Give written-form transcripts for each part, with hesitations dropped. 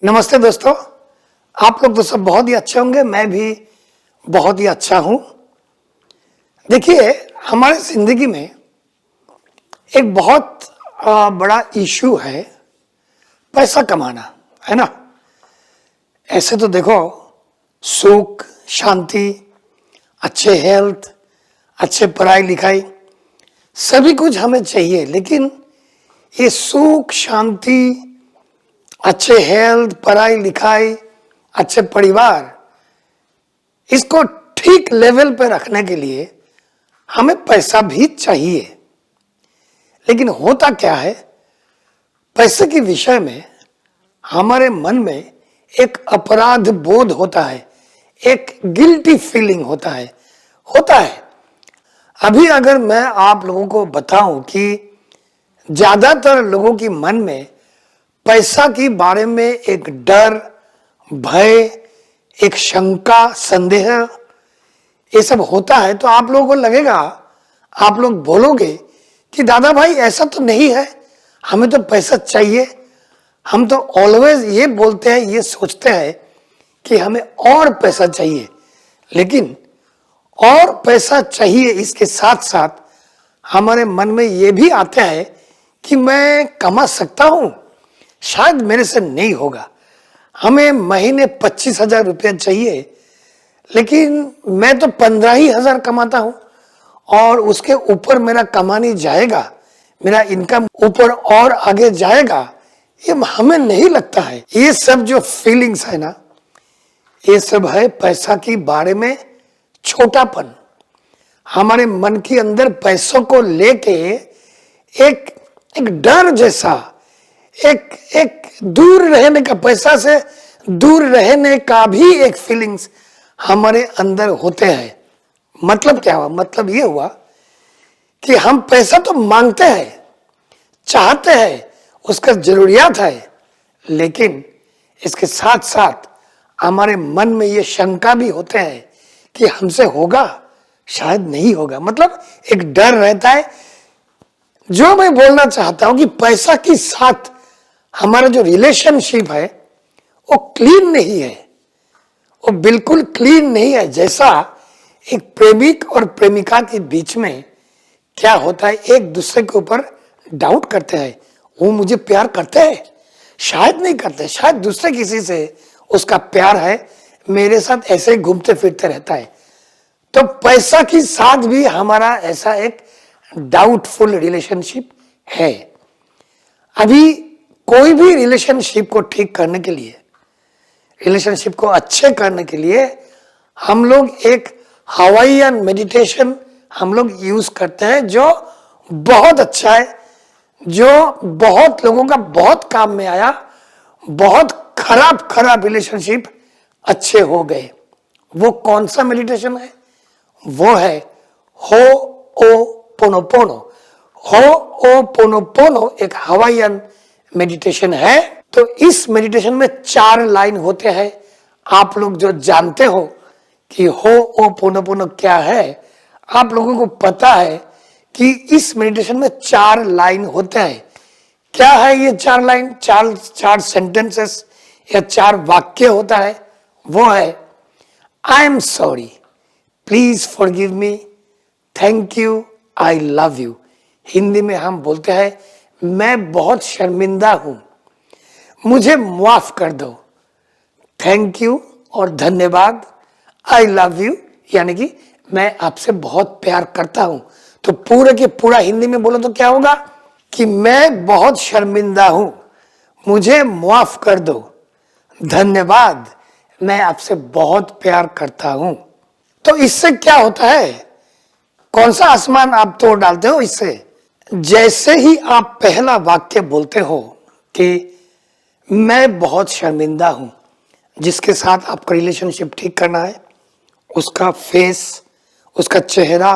नमस्ते दोस्तों। आप लोग तो सब बहुत ही अच्छे होंगे, मैं भी बहुत ही अच्छा हूं। देखिए, हमारे जिंदगी में एक बहुत बड़ा इशू है पैसा कमाना, है ना। ऐसे तो देखो, सुख शांति, अच्छे हेल्थ, अच्छे पढ़ाई लिखाई सभी कुछ हमें चाहिए, लेकिन ये सुख शांति, अच्छे हेल्थ, पढ़ाई लिखाई, अच्छे परिवार, इसको ठीक लेवल पे रखने के लिए हमें पैसा भी चाहिए। लेकिन होता क्या है, पैसे के विषय में हमारे मन में एक अपराध बोध होता है, एक गिल्टी फीलिंग होता है। अभी अगर मैं आप लोगों को बताऊं कि ज्यादातर लोगों की मन में पैसा के बारे में एक डर, भय, एक शंका, संदेह, ये सब होता है, तो आप लोगों को लगेगा, आप लोग बोलोगे कि दादा भाई ऐसा तो नहीं है, हमें तो पैसा चाहिए। हम तो ऑलवेज ये बोलते हैं, ये सोचते हैं कि हमें और पैसा चाहिए, लेकिन और पैसा चाहिए इसके साथ साथ हमारे मन में ये भी आता है कि मैं कमा सकता हूं, शायद मेरे से नहीं होगा। हमें महीने 25,000 रुपया चाहिए, लेकिन मैं तो 15,000 कमाता हूं और उसके ऊपर मेरा कमानी जाएगा, मेरा इनकम ऊपर और आगे जाएगा, ये हमें नहीं लगता है। ये सब जो फीलिंग्स है ना, ये सब है पैसा के बारे में छोटापन। हमारे मन के अंदर पैसों को लेके एक डर जैसा, एक दूर रहने का, पैसा से दूर रहने का भी एक फीलिंग्स हमारे अंदर होते हैं। मतलब क्या हुआ? मतलब ये हुआ कि हम पैसा तो मांगते हैं, चाहते हैं, उसका जरूरियात है, लेकिन इसके साथ साथ हमारे मन में ये शंका भी होते हैं कि हमसे होगा, शायद नहीं होगा। मतलब एक डर रहता है। जो मैं बोलना चाहता हूं कि पैसा के साथ हमारा जो रिलेशनशिप है वो क्लीन नहीं है, वो बिल्कुल क्लीन नहीं है। जैसा एक प्रेमिक और प्रेमिका के बीच में क्या होता है, एक दूसरे के ऊपर डाउट करते हैं, वो मुझे प्यार करते हैं, शायद नहीं करते, शायद दूसरे किसी से उसका प्यार है, मेरे साथ ऐसे ही घूमते फिरते रहता है। तो पैसा के साथ भी हमारा ऐसा एक डाउटफुल रिलेशनशिप है। अभी कोई भी रिलेशनशिप को ठीक करने के लिए, रिलेशनशिप को अच्छे करने के लिए हम लोग एक हवाईयन मेडिटेशन हम लोग यूज करते हैं, जो बहुत अच्छा है, जो बहुत लोगों का बहुत काम में आया। बहुत खराब रिलेशनशिप अच्छे हो गए। वो कौन सा मेडिटेशन है? वो है हो ओ पोनोपोनो। हो ओ पोनोपोनो एक हवाईयन मेडिटेशन है। तो इस मेडिटेशन में 4 लाइन होते हैं। आप लोग जो जानते हो कि हो ओ पोनोपोनो क्या है, आप लोगों को पता है कि इस मेडिटेशन में 4 लाइन होते हैं। क्या है ये 4 लाइन? चार सेंटेंसेस या 4 वाक्य होता है। वो है I am sorry, please forgive me, thank you, I love you. Hindi में हम बोलते हैं मैं बहुत शर्मिंदा हूं, मुझे माफ कर दो। थैंक यू और धन्यवाद, आई लव यू, यानी कि मैं आपसे बहुत प्यार करता हूं। तो पूरे के पूरा हिंदी में बोलो तो क्या होगा कि मैं बहुत शर्मिंदा हूं, मुझे माफ कर दो, धन्यवाद, मैं आपसे बहुत प्यार करता हूं। तो इससे क्या होता है? कौन सा आसमान आप तोड़ डालते हो इससे? जैसे ही आप पहला वाक्य बोलते हो कि मैं बहुत शर्मिंदा हूं, जिसके साथ आपका रिलेशनशिप ठीक करना है, उसका फेस, उसका चेहरा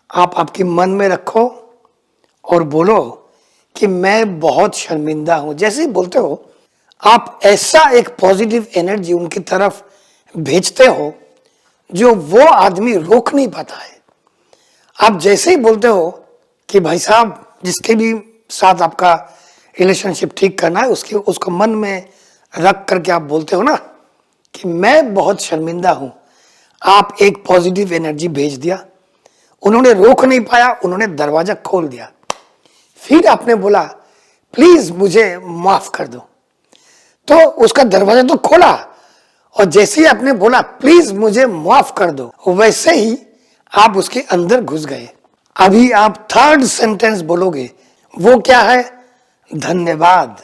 आप आपके मन में रखो और बोलो कि मैं बहुत शर्मिंदा हूं। जैसे ही बोलते हो, आप ऐसा एक पॉजिटिव एनर्जी उनकी तरफ भेजते हो जो वो आदमी रोक नहीं पाता है। आप जैसे ही बोलते हो कि भाई साहब, जिसके भी साथ आपका रिलेशनशिप ठीक करना है, उसको मन में रख करके आप बोलते हो ना कि मैं बहुत शर्मिंदा हूं, आप एक पॉजिटिव एनर्जी भेज दिया, उन्होंने रोक नहीं पाया, उन्होंने दरवाजा खोल दिया। फिर आपने बोला प्लीज मुझे माफ कर दो, तो उसका दरवाजा तो खोला, और जैसे ही आपने बोला प्लीज मुझे माफ कर दो, वैसे ही आप उसके अंदर घुस गए। अभी आप थर्ड सेंटेंस बोलोगे, वो क्या है? धन्यवाद।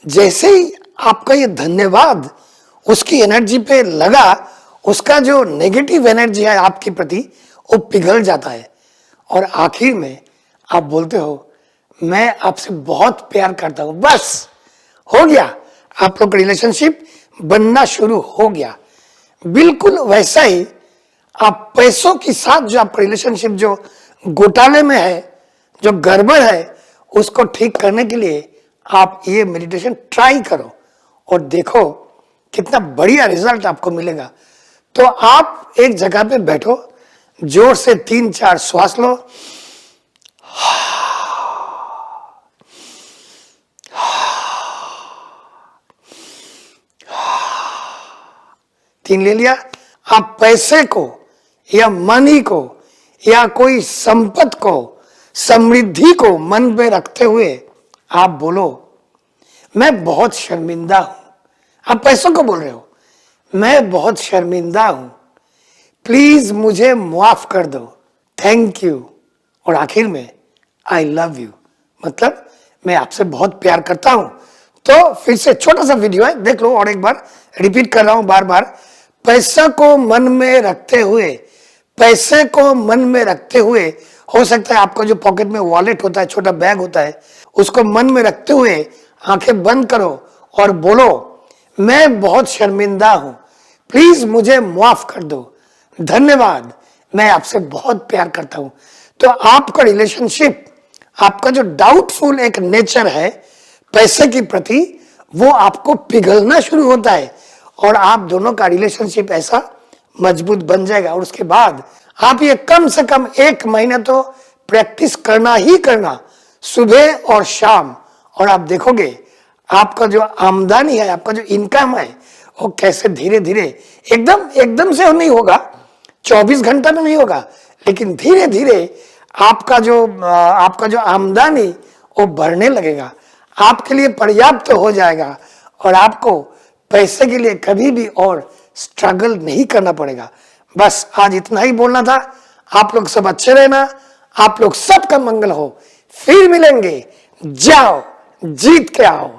जैसे ही आपका ये धन्यवाद उसकी एनर्जी पे लगा, उसका जो नेगेटिव एनर्जी है आपके प्रति वो पिघल जाता है, और आखिर में आप बोलते हो मैं आपसे बहुत प्यार करता हूं। बस हो गया, आप लोग का रिलेशनशिप बनना शुरू हो गया। बिल्कुल वैसा ही आप पैसों के साथ जो आपका रिलेशनशिप जो घोटाले में है, जो गड़बड़ है, उसको ठीक करने के लिए आप ये मेडिटेशन ट्राई करो और देखो कितना बढ़िया रिजल्ट आपको मिलेगा। तो आप एक जगह पे बैठो, जोर से 3-4 श्वास लो, 3 ले लिया। आप पैसे को या मनी को या कोई संपत्ति को, समृद्धि को मन में रखते हुए आप बोलो मैं बहुत शर्मिंदा हूं। आप पैसों को बोल रहे हो, मैं बहुत शर्मिंदा हूं, प्लीज मुझे माफ कर दो, थैंक यू, और आखिर में आई लव यू, मतलब मैं आपसे बहुत प्यार करता हूं। तो फिर से छोटा सा वीडियो है, देख लो, और एक बार रिपीट कर रहा हूं बार बार। पैसा को मन में रखते हुए, पैसे को मन में रखते हुए, हो सकता है आपका जो पॉकेट में वॉलेट होता है, छोटा बैग होता है, उसको मन में रखते हुए आंखें बंद करो और बोलो मैं बहुत शर्मिंदा हूं, प्लीज मुझे माफ कर दो, धन्यवाद, मैं आपसे बहुत प्यार करता हूं। तो आपका रिलेशनशिप, आपका जो डाउटफुल एक नेचर है पैसे के प्रति, वो आपको पिघलना शुरू होता है, और आप दोनों का रिलेशनशिप ऐसा मजबूत बन जाएगा। और उसके बाद आप ये कम से कम 1 महीना तो प्रैक्टिस करना ही करना, सुबह और शाम, और आप देखोगे आपका जो आमदनी है, आपका जो इनकम है, वो कैसे धीरे धीरे, एकदम से नहीं होगा, 24 घंटा में नहीं होगा, लेकिन धीरे धीरे आपका जो आमदनी वो बढ़ने लगेगा, आपके लिए पर्याप्त हो जाएगा, और आपको पैसे के लिए कभी भी और स्ट्रगल नहीं करना पड़ेगा। बस आज इतना ही बोलना था। आप लोग सब अच्छे रहना, आप लोग सबका मंगल हो। फिर मिलेंगे, जाओ जीत के आओ।